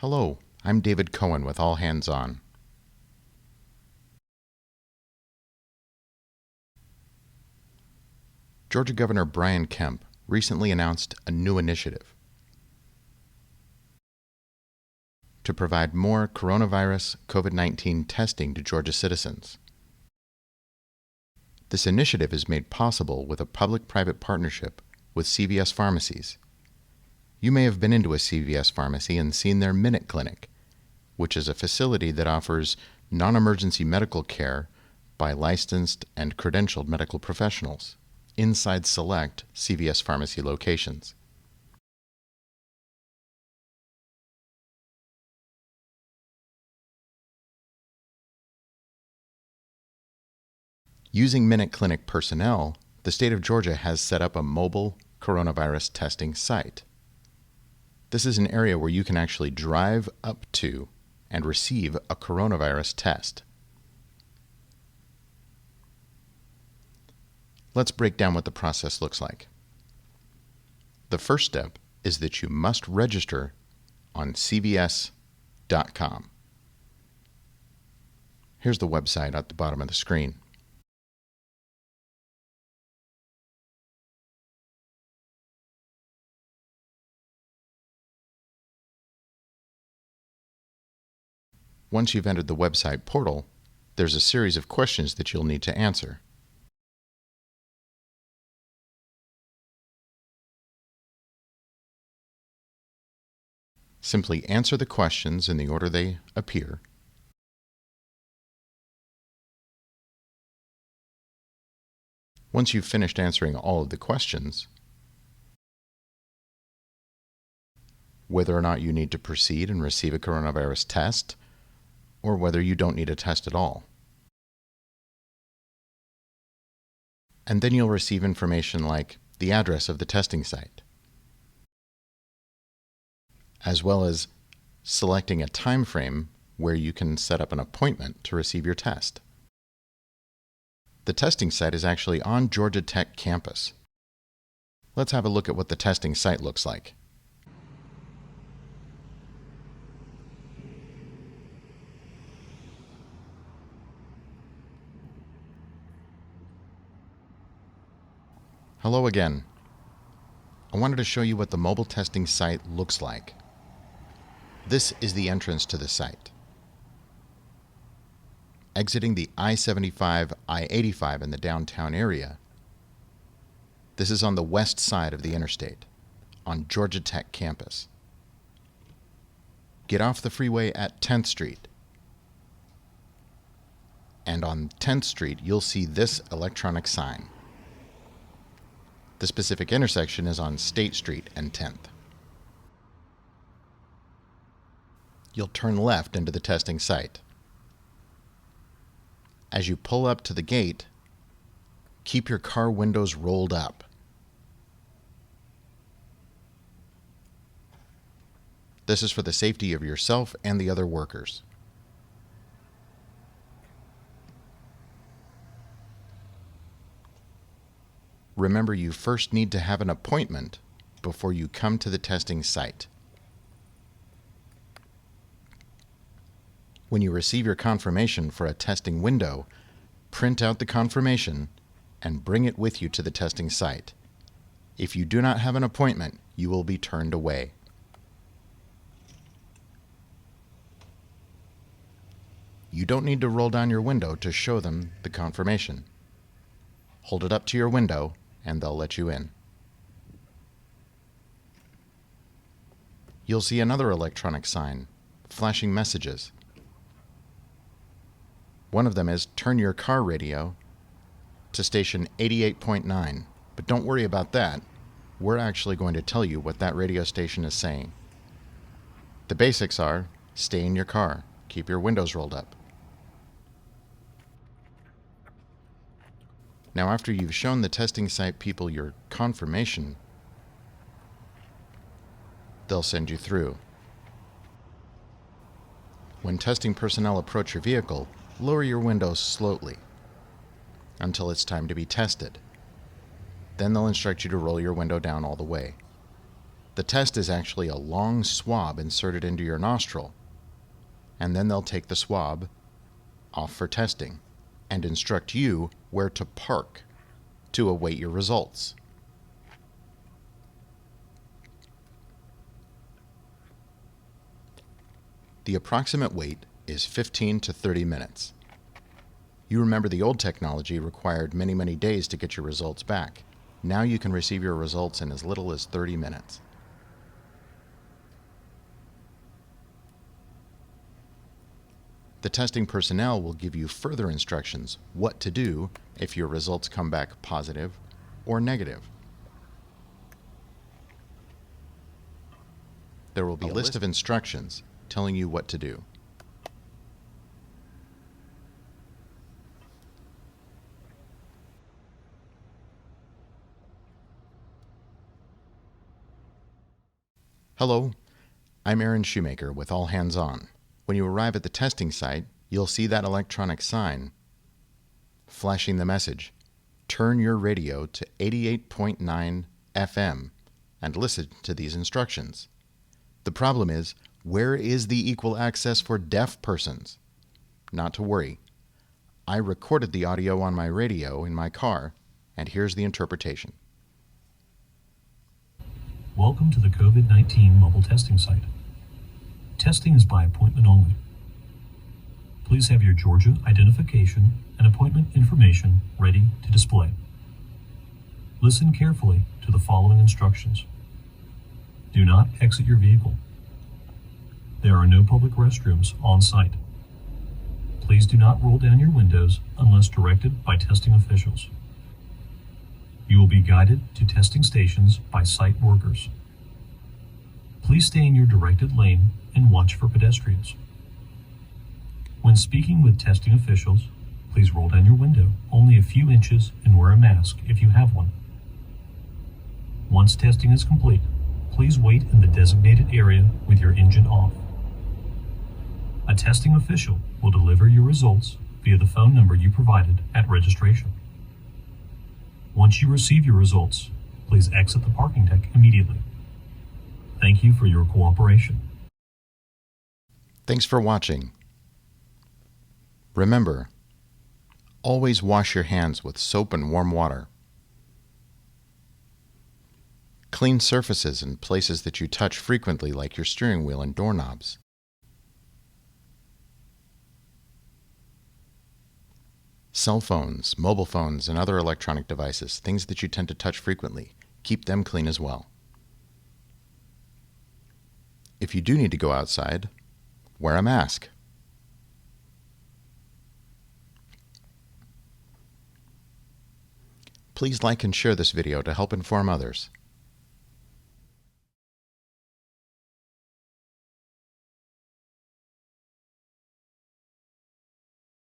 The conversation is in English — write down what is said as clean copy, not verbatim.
Hello, I'm David Cohen with All Hands On. Georgia Governor Brian Kemp recently announced a new initiative to provide more coronavirus COVID-19 testing to Georgia citizens. This initiative is made possible with a public-private partnership with CVS Pharmacies. You may have been into a CVS pharmacy and seen their Minute Clinic, which is a facility that offers non-emergency medical care by licensed and credentialed medical professionals inside select CVS pharmacy locations. Using Minute Clinic personnel, the state of Georgia has set up a mobile coronavirus testing site. This is an area where you can actually drive up to and receive a coronavirus test. Let's break down what the process looks like. The first step is that you must register on cvs.com. Here's the website at the bottom of the screen. Once you've entered the website portal, there's a series of questions that you'll need to answer. Simply answer the questions in the order they appear. Once you've finished answering all of the questions, whether or not you need to proceed and receive a coronavirus test, or whether you don't need a test at all. And then you'll receive information like the address of the testing site, as well as selecting a time frame where you can set up an appointment to receive your test. The testing site is actually on Georgia Tech campus. Let's have a look at what the testing site looks like. Hello again. I wanted to show you what the mobile testing site looks like. This is the entrance to the site. Exiting the I-75, I-85 in the downtown area, this is on the west side of the interstate, on Georgia Tech campus. Get off the freeway at 10th Street. And on 10th Street, you'll see this electronic sign. The specific intersection is on State Street and 10th. You'll turn left into the testing site. As you pull up to the gate, keep your car windows rolled up. This is for the safety of yourself and the other workers. Remember, you first need to have an appointment before you come to the testing site. When you receive your confirmation for a testing window, print out the confirmation and bring it with you to the testing site. If you do not have an appointment, you will be turned away. You don't need to roll down your window to show them the confirmation. Hold it up to your window and they'll let you in. You'll see another electronic sign, flashing messages. One of them is turn your car radio to station 88.9, but don't worry about that. We're actually going to tell you what that radio station is saying. The basics are stay in your car, keep your windows rolled up. Now, after you've shown the testing site people your confirmation, they'll send you through. When testing personnel approach your vehicle, lower your windows slowly until it's time to be tested. Then they'll instruct you to roll your window down all the way. The test is actually a long swab inserted into your nostril, and then they'll take the swab off for testing and instruct you where to park to await your results. The approximate wait is 15 to 30 minutes. You remember the old technology required many, many days to get your results back. Now you can receive your results in as little as 30 minutes. The testing personnel will give you further instructions what to do if your results come back positive or negative. There will be a list of instructions telling you what to do. Hello, I'm Aaron Shoemaker with All Hands On. When you arrive at the testing site, you'll see that electronic sign flashing the message, "Turn your radio to 88.9 FM and listen to these instructions." The problem is, where is the equal access for deaf persons? Not to worry. I recorded the audio on my radio in my car, and here's the interpretation. Welcome to the COVID-19 mobile testing site. Testing is by appointment only. Please have your Georgia identification and appointment information ready to display. Listen carefully to the following instructions. Do not exit your vehicle. There are no public restrooms on site. Please do not roll down your windows unless directed by testing officials. You will be guided to testing stations by site workers. Please stay in your directed lane and watch for pedestrians. When speaking with testing officials, please roll down your window only a few inches and wear a mask if you have one. Once testing is complete, please wait in the designated area with your engine off. A testing official will deliver your results via the phone number you provided at registration. Once you receive your results, please exit the parking deck immediately. Thank you for your cooperation. Thanks for watching. Remember, always wash your hands with soap and warm water. Clean surfaces and places that you touch frequently, like your steering wheel and doorknobs. Cell phones, mobile phones, and other electronic devices, things that you tend to touch frequently, keep them clean as well. If you do need to go outside, wear a mask. Please like and share this video to help inform others.